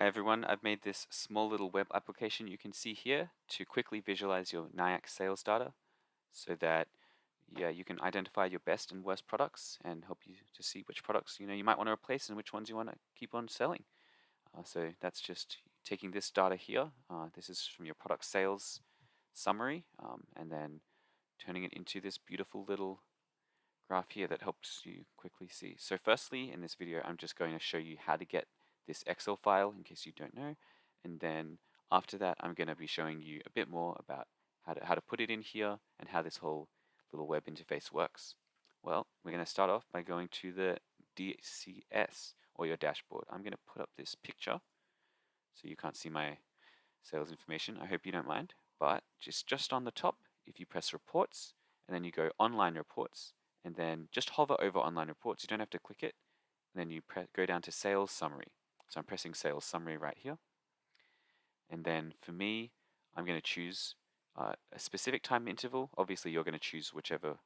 Hi everyone, I've made this small little web application you can see here to quickly visualize your NAYAX sales data so that you can identify your best and worst products and help you to see which products you might want to replace and which ones you want to keep on selling. So that's just taking this data here. This is from your product sales summary and then turning it into this beautiful little graph here that helps you quickly see. So firstly, in this video, I'm just going to show you how to get this Excel file in case you don't know. And then after that, I'm going to be showing you a bit more about how to put it in here and how this whole little web interface works. Well, we're going to start off by going to the DCS or your dashboard. I'm going to put up this picture so you can't see my sales information. I hope you don't mind. But just on the top, if you press reports and then you go online reports, and then just hover over online reports. You don't have to click it. And then you go down to sales summary. So I'm pressing sales summary right here. And then for me, I'm going to choose a specific time interval. Obviously, you're going to choose whichever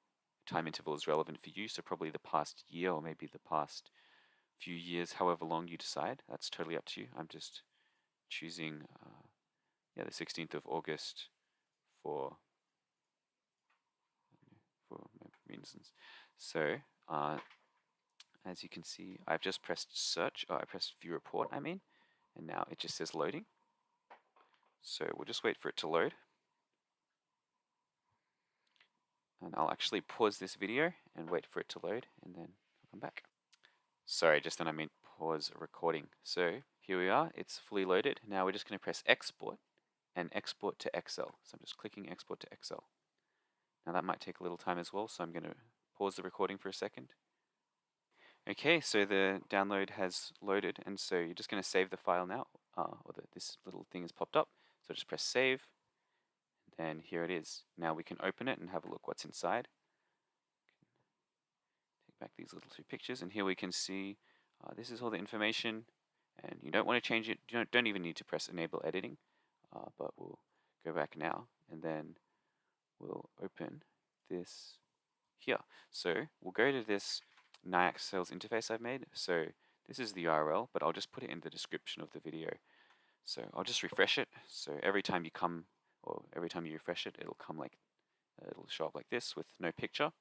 time interval is relevant for you. So probably the past year or maybe the past few years, however long you decide. That's totally up to you. I'm just choosing the 16th of August for reasons. So as you can see, I've just pressed search, I pressed view report, and now it just says loading. So we'll just wait for it to load. And I'll actually pause this video and wait for it to load, and then I'll come back. Sorry, just then I meant pause recording. So here we are, it's fully loaded. Now we're just going to press export and export to Excel. So I'm just clicking export to Excel. Now that might take a little time as well, so I'm going to pause the recording for a second. Okay, so the download has loaded, and so you're just going to save the file now, this little thing has popped up. So just press save, and here it is. Now we can open it and have a look what's inside. Take back these little two pictures, and here we can see this is all the information, and you don't want to change it. You don't even need to press enable editing, but we'll go back now, and then we'll open this here. So we'll go to this NAYAX sales interface I've made. So this is the URL, but I'll just put it in the description of the video. So I'll just refresh it. So every time you come, or every time you refresh it, it'll show up like this with no picture.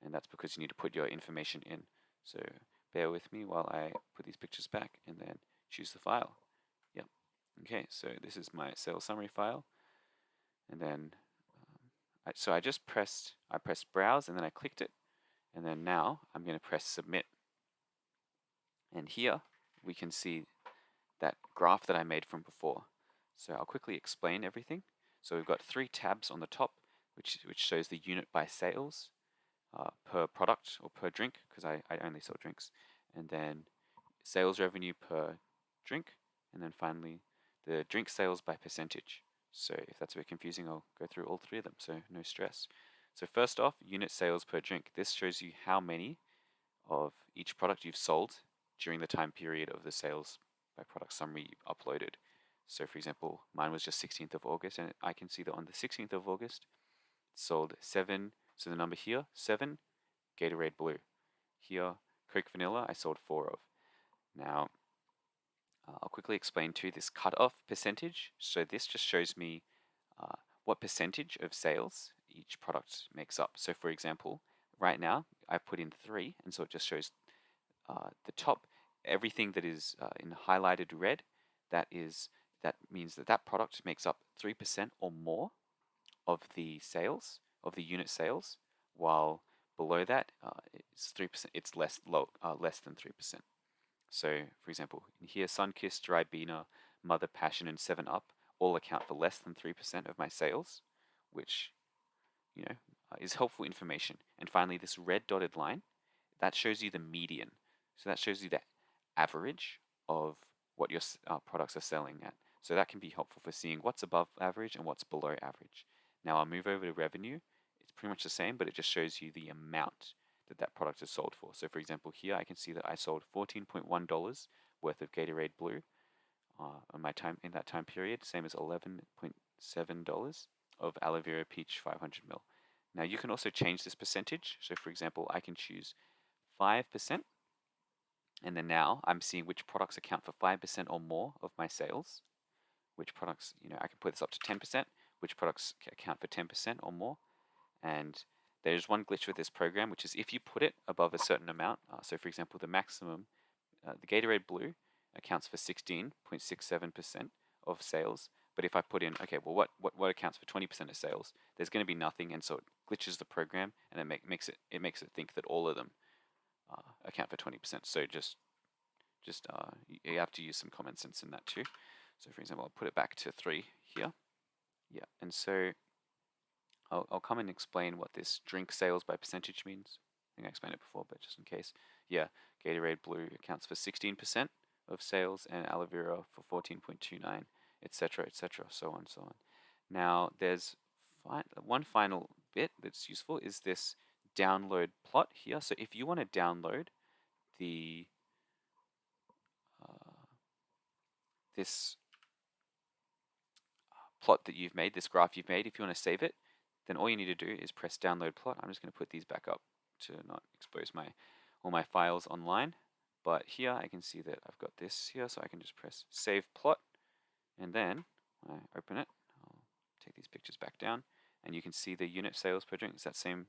And that's because you need to put your information in. So bear with me while I put these pictures back and then choose the file. Yep. Okay, so this is my sales summary file. And then, I pressed browse and then I clicked it. And then now I'm going to press submit. And here we can see that graph that I made from before. So I'll quickly explain everything. So we've got 3 tabs on the top, which shows the unit by sales per product or per drink, because I only sell drinks. And then sales revenue per drink. And then finally the drink sales by percentage. So if that's a bit confusing, I'll go through all 3 of them, so no stress. So first off, unit sales per drink. This shows you how many of each product you've sold during the time period of the sales by product summary you uploaded. So for example, mine was just 16th of August, and I can see that on the 16th of August, sold 7, so the number here, 7 Gatorade Blue. Here, Coke Vanilla, I sold 4 of. Now, I'll quickly explain too this cutoff percentage. So this just shows me what percentage of sales each product makes up. So for example, right now I put in 3, and so it just shows the top, everything that is in highlighted red. That means that product makes up 3% or more of the sales, of the unit sales, while below that it's 3%. It's less than 3%. So, for example, in here, Sunkist, Ribena, Mother Passion, and 7-Up all account for less than 3% of my sales, which, is helpful information. And finally, this red dotted line, that shows you the median. So that shows you the average of what your products are selling at. So that can be helpful for seeing what's above average and what's below average. Now I'll move over to revenue. It's pretty much the same, but it just shows you the amount that product is sold for. So for example, here I can see that I sold $14.1 worth of Gatorade Blue in that time period, same as $11.7 of Aloe Vera Peach 500ml. Now you can also change this percentage. So for example, I can choose 5%, And then now I'm seeing which products account for 5% or more of my sales. Which products, I can put this up to 10%, which products account for 10% or more. And there's one glitch with this program, which is if you put it above a certain amount, so for example, the maximum, the Gatorade Blue accounts for 16.67% of sales. But if I put in, okay, well, what accounts for 20% of sales? There's going to be nothing, and so it glitches the program, and it makes it think that all of them account for 20%. So just you have to use some common sense in that too. So for example, I'll put it back to 3 here. Yeah, and so I'll come and explain what this drink sales by percentage means. I think I explained it before, but just in case. Yeah, Gatorade Blue accounts for 16% of sales and aloe vera for 14.29, etc., etc., so on, so on. Now, there's one final bit that's useful is this download plot here. So if you want to download the this plot that you've made, this graph you've made, if you want to save it, then all you need to do is press download plot. I'm just going to put these back up to not expose all my files online. But here I can see that I've got this here, so I can just press save plot, and then when I open it, I'll take these pictures back down, and you can see the unit sales per drink. It's that same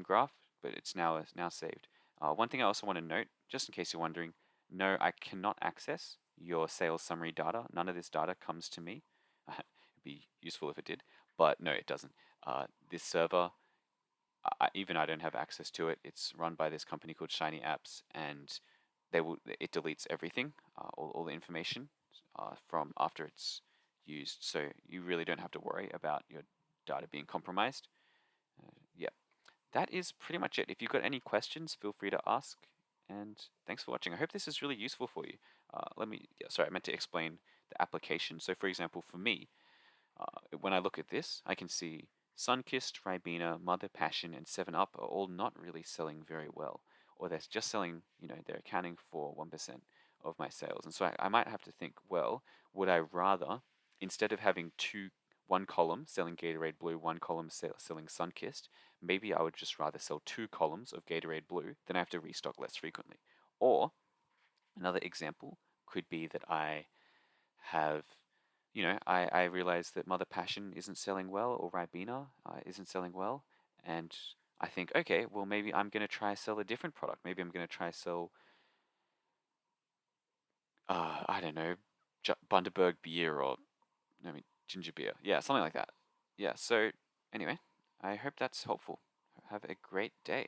graph, but it's now saved. One thing I also want to note, just in case you're wondering, no, I cannot access your sales summary data. None of this data comes to me. It'd be useful if it did, but no, it doesn't. This server, even I don't have access to it. It's run by this company called Shiny Apps, and it deletes everything, all the information from after it's used. So you really don't have to worry about your data being compromised. Yeah, that is pretty much it. If you've got any questions, feel free to ask. And thanks for watching. I hope this is really useful for you. Sorry, I meant to explain the application. So for example, for me, when I look at this, I can see Sunkist, Ribena, Mother Passion, and 7-Up are all not really selling very well. Or they're just selling, they're accounting for 1% of my sales. And so I might have to think, well, would I rather, instead of having one column selling Gatorade Blue, one column selling Sunkist, maybe I would just rather sell 2 columns of Gatorade Blue, then I have to restock less frequently. Or another example could be that I have, I realize that Mother Passion isn't selling well, or Ribena isn't selling well, and I think, okay, well, maybe I'm going to try sell a different product. Maybe I'm going to try sell, I don't know, Bundaberg beer, or ginger beer. Yeah, something like that. Yeah, so anyway, I hope that's helpful. Have a great day.